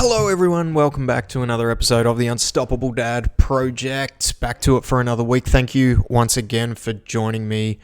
Hello everyone, welcome back to another episode of the Unstoppable Dad Project. Back to it for another week. Thank you once again for joining me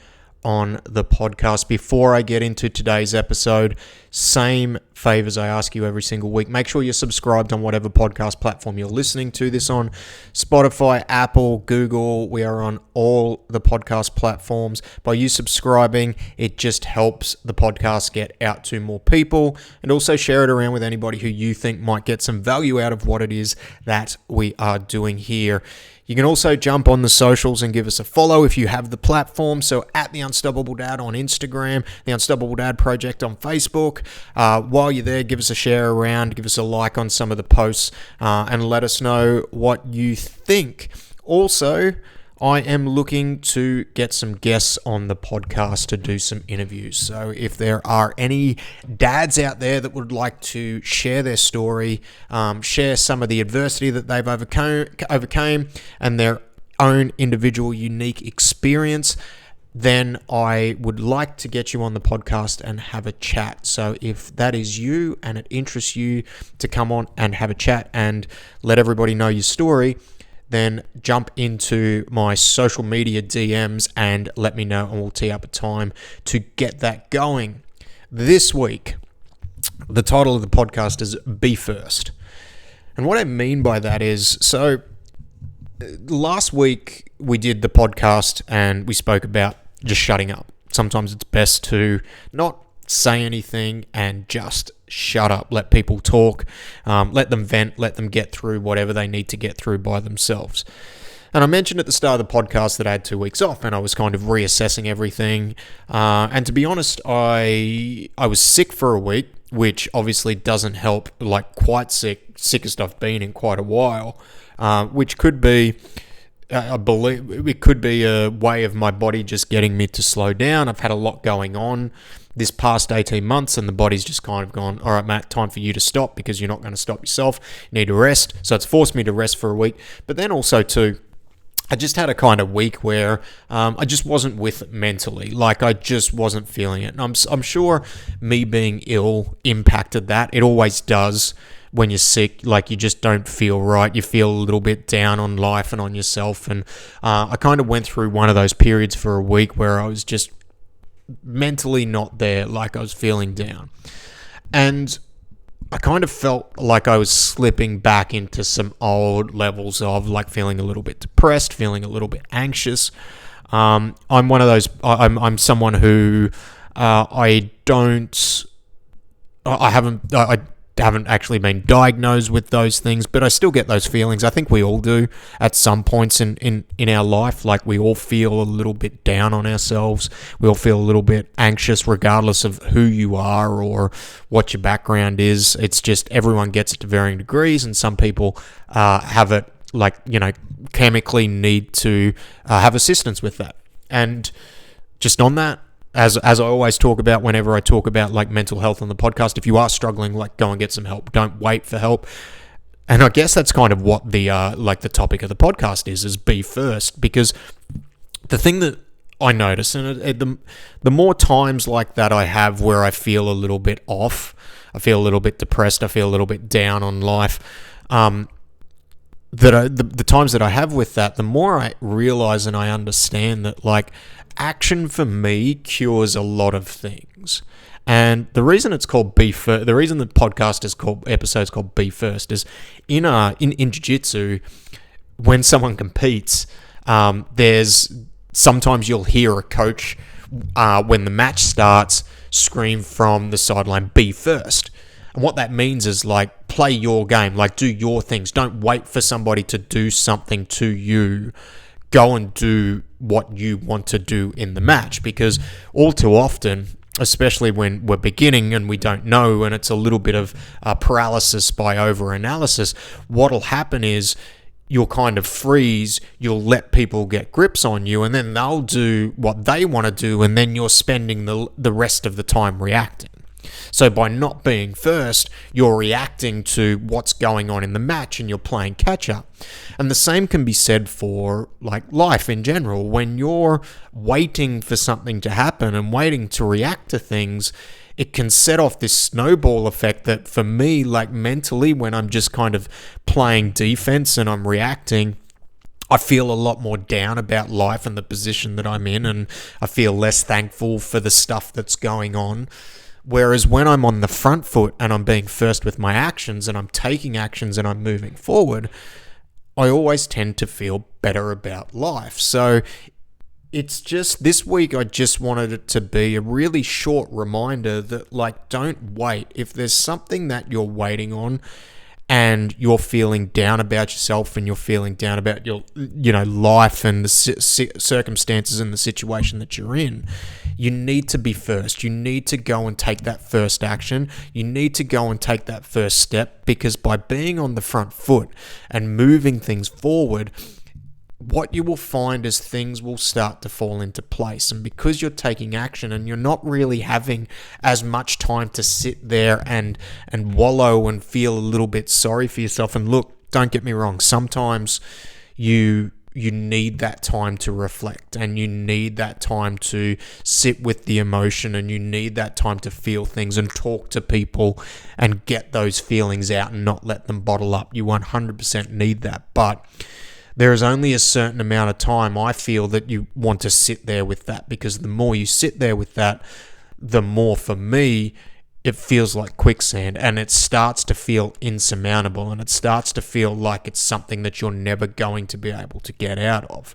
on the podcast. Before I get into today's episode, same favors I ask you every single week. Make sure you're subscribed on whatever podcast platform you're listening to this on. Spotify, Apple, Google, we are on all the podcast platforms. By you subscribing, it just helps the podcast get out to more people, and also share it around with anybody who you think might get some value out of what it is that we are doing here. You can also jump on the socials and give us a follow if you have the platform. So at The Unstoppable Dad on Instagram, The Unstoppable Dad Project on Facebook. While you're there, give us a share around, give us a like on some of the posts, and let us know what you think. Also, I am looking to get some guests on the podcast to do some interviews. So if there are any dads out there that would like to share their story, share some of the adversity that they've overcame and their own individual unique experience, then I would like to get you on the podcast and have a chat. So if that is you and it interests you to come on and have a chat and let everybody know your story, then jump into my social media DMs and let me know, and we'll tee up a time to get that going. This week, the title of the podcast is Be First. And what I mean by that is, so last week we did the podcast and we spoke about just shutting up. Sometimes it's best to not say anything and just shut up. Let people talk, let them vent, let them get through whatever they need to get through by themselves. And I mentioned at the start of the podcast that I had 2 weeks off and I was kind of reassessing everything. And to be honest, I was sick for a week, which obviously doesn't help, like quite sickest I've been in quite a while, which could be, I believe it could be a way of my body just getting me to slow down. I've had a lot going on this past 18 months and the body's just kind of gone, all right, Matt, time for you to stop because you're not going to stop yourself. You need to rest. So it's forced me to rest for a week. But then also too, I just had a kind of week where I just wasn't with it mentally. Like I just wasn't feeling it. And I'm sure me being ill impacted that. It always does when you're sick. Like you just don't feel right. You feel a little bit down on life and on yourself. And I kind of went through one of those periods for a week where I was just mentally not there, like I was feeling down. And I kind of felt like I was slipping back into some old levels of like feeling a little bit depressed, feeling a little bit anxious. I'm one of those, I'm someone who I haven't actually been diagnosed with those things, but I still get those feelings. I think we all do at some points in our life. Like we all feel a little bit down on ourselves. We all feel a little bit anxious regardless of who you are or what your background is. It's just everyone gets it to varying degrees, and some people have it like, chemically need to have assistance with that. And just on that, as I always talk about whenever I talk about like mental health on the podcast, if you are struggling, like go and get some help. Don't wait for help. And I guess that's kind of what the the topic of the podcast is be first. Because the thing that I notice, and the more times like that I have where I feel a little bit off, I feel a little bit depressed, I feel a little bit down on life, the times that I have with that, the more I realize and I understand that like action for me cures a lot of things. And the reason it's called Be First, the reason the podcast is called, episode's called Be First, is in jiu-jitsu, when someone competes, there's sometimes you'll hear a coach when the match starts scream from the sideline, "Be first." And what that means is like play your game, like do your things. Don't wait for somebody to do something to you. Go and do what you want to do in the match, because all too often, especially when we're beginning and we don't know and it's a little bit of paralysis by over-analysis, what'll happen is you'll kind of freeze, you'll let people get grips on you, and then they'll do what they want to do, and then you're spending the rest of the time reacting. So by not being first, you're reacting to what's going on in the match and you're playing catch up. And the same can be said for like life in general. When you're waiting for something to happen and waiting to react to things, it can set off this snowball effect that for me, like mentally, when I'm just kind of playing defense and I'm reacting, I feel a lot more down about life and the position that I'm in, and I feel less thankful for the stuff that's going on. Whereas when I'm on the front foot and I'm being first with my actions and I'm taking actions and I'm moving forward, I always tend to feel better about life. So it's just this week, I just wanted it to be a really short reminder that, like, don't wait. If there's something that you're waiting on and you're feeling down about yourself and you're feeling down about your, life and the circumstances and the situation that you're in, you need to be first. You need to go and take that first action. You need to go and take that first step, because by being on the front foot and moving things forward, what you will find is things will start to fall into place. And because you're taking action and you're not really having as much time to sit there and wallow and feel a little bit sorry for yourself. And look, don't get me wrong, sometimes you need that time to reflect, and you need that time to sit with the emotion, and you need that time to feel things and talk to people and get those feelings out and not let them bottle up. You 100% need that. But there is only a certain amount of time, I feel, that you want to sit there with that, because the more you sit there with that, the more, for me, it feels like quicksand, and it starts to feel insurmountable, and it starts to feel like it's something that you're never going to be able to get out of.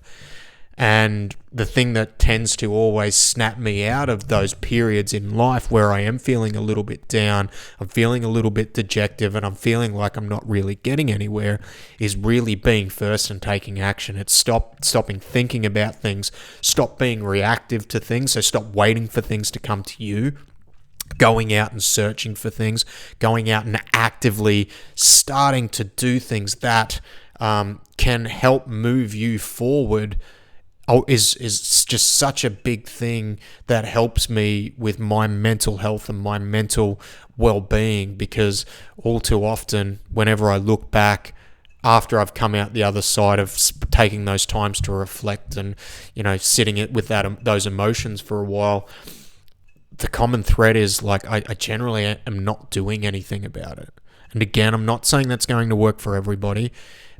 And the thing that tends to always snap me out of those periods in life where I am feeling a little bit down, I'm feeling a little bit dejected, and I'm feeling like I'm not really getting anywhere, is really being first and taking action. It's stopping thinking about things, stop being reactive to things, so stop waiting for things to come to you, going out and searching for things, going out and actively starting to do things that can help move you forward. Is just such a big thing that helps me with my mental health and my mental well-being, because all too often, whenever I look back after I've come out the other side of taking those times to reflect and, sitting it with those emotions for a while, the common thread is, like, I generally am not doing anything about it. And again, I'm not saying that's going to work for everybody.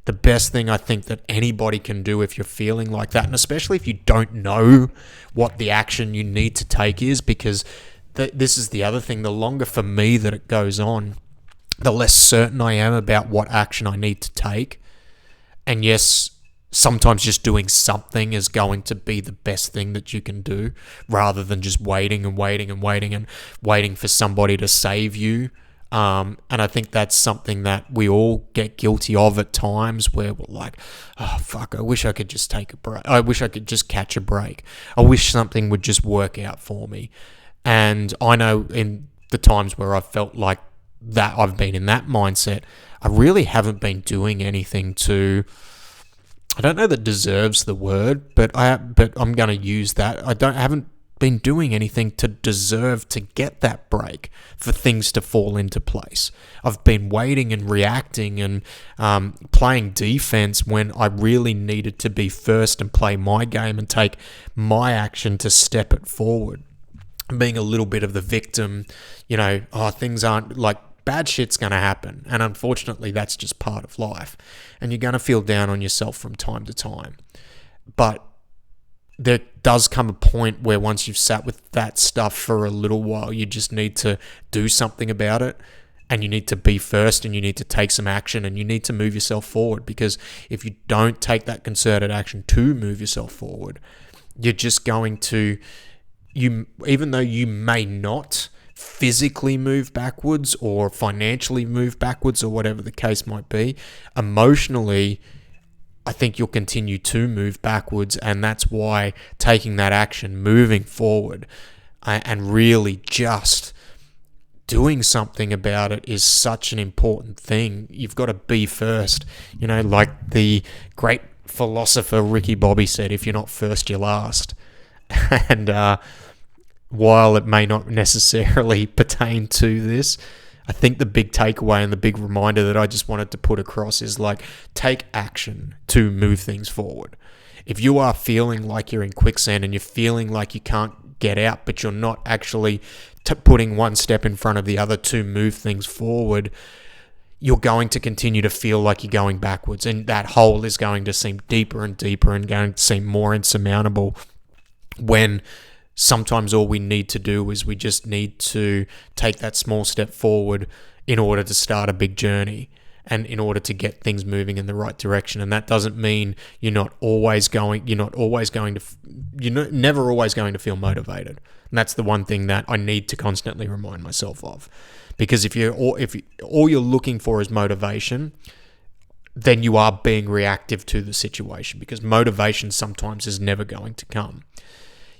The best thing I think that anybody can do if you're feeling like that, and especially if you don't know what the action you need to take is, because this is the other thing, the longer for me that it goes on, the less certain I am about what action I need to take. And yes, sometimes just doing something is going to be the best thing that you can do, rather than just waiting for somebody to save you. And I think that's something that we all get guilty of at times, where we're like, oh, fuck, I wish I could just take a break. I wish I could just catch a break. I wish something would just work out for me. And I know in the times where I've felt like that, I've been in that mindset, I really haven't been doing anything to, I don't know that deserves the word, but I'm going to use that. I haven't been doing anything to deserve to get that break, for things to fall into place. I've been waiting and reacting and playing defense when I really needed to be first and play my game and take my action to step it forward. Being a little bit of the victim, things aren't, like, bad shit's going to happen. And unfortunately, that's just part of life. And you're going to feel down on yourself from time to time. But there does come a point where once you've sat with that stuff for a little while, you just need to do something about it, and you need to be first, and you need to take some action, and you need to move yourself forward. Because if you don't take that concerted action to move yourself forward, you're just going to, even though you may not physically move backwards or financially move backwards or whatever the case might be, emotionally, I think you'll continue to move backwards. And that's why taking that action, moving forward, and really just doing something about it is such an important thing. You've got to be first. Like the great philosopher Ricky Bobby said, if you're not first, you're last. And while it may not necessarily pertain to this, I think the big takeaway and the big reminder that I just wanted to put across is, like, take action to move things forward. If you are feeling like you're in quicksand and you're feeling like you can't get out, but you're not actually putting one step in front of the other to move things forward, you're going to continue to feel like you're going backwards, and that hole is going to seem deeper and deeper and going to seem more insurmountable, when sometimes all we need to do is we just need to take that small step forward in order to start a big journey and in order to get things moving in the right direction. And that doesn't mean you're never always going to feel motivated. And that's the one thing that I need to constantly remind myself of. Because if all you're looking for is motivation, then you are being reactive to the situation, because motivation sometimes is never going to come.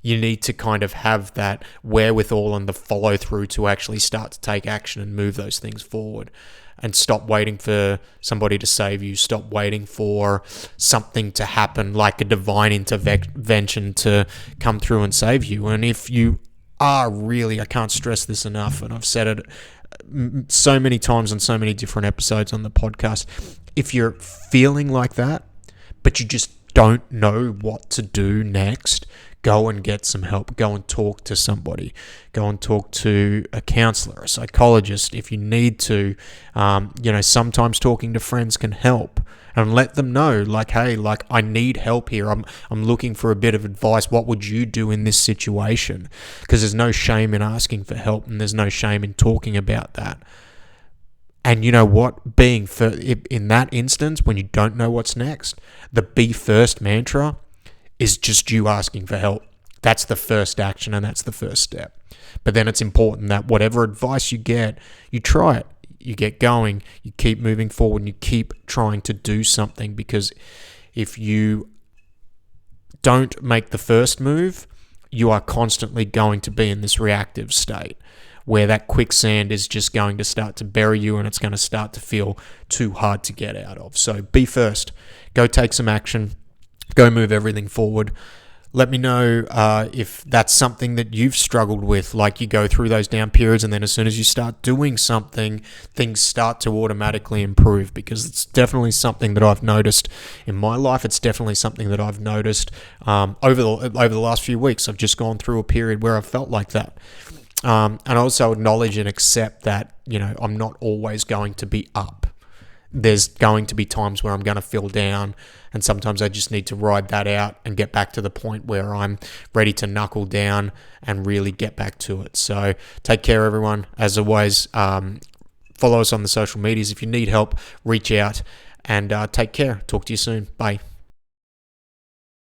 You need to kind of have that wherewithal and the follow through to actually start to take action and move those things forward, and stop waiting for somebody to save you. Stop waiting for something to happen, like a divine intervention, to come through and save you. And if you are really, I can't stress this enough, and I've said it so many times on so many different episodes on the podcast, if you're feeling like that, but you just don't know what to do next, go and get some help. Go and talk to somebody. Go and talk to a counselor, a psychologist if you need to. Sometimes talking to friends can help, and let them know, like, hey, like, I need help here. I'm looking for a bit of advice. What would you do in this situation? Because there's no shame in asking for help, and there's no shame in talking about that. And you know what? In that instance, when you don't know what's next, the be first mantra is just you asking for help. That's the first action, and that's the first step. But then it's important that whatever advice you get, you try it. You get going, you keep moving forward, and you keep trying to do something, because if you don't make the first move, you are constantly going to be in this reactive state where that quicksand is just going to start to bury you, and it's going to start to feel too hard to get out of. So be first. Go take some action. Go move everything forward. Let me know if that's something that you've struggled with, like you go through those down periods, and then as soon as you start doing something, things start to automatically improve, because it's definitely something that I've noticed in my life. It's definitely something that I've noticed over the last few weeks. I've just gone through a period where I've felt like that. And also acknowledge and accept that, I'm not always going to be up. There's going to be times where I'm going to feel down, and sometimes I just need to ride that out and get back to the point where I'm ready to knuckle down and really get back to it. So take care, everyone. As always, follow us on the social medias. If you need help, reach out, and take care. Talk to you soon. Bye.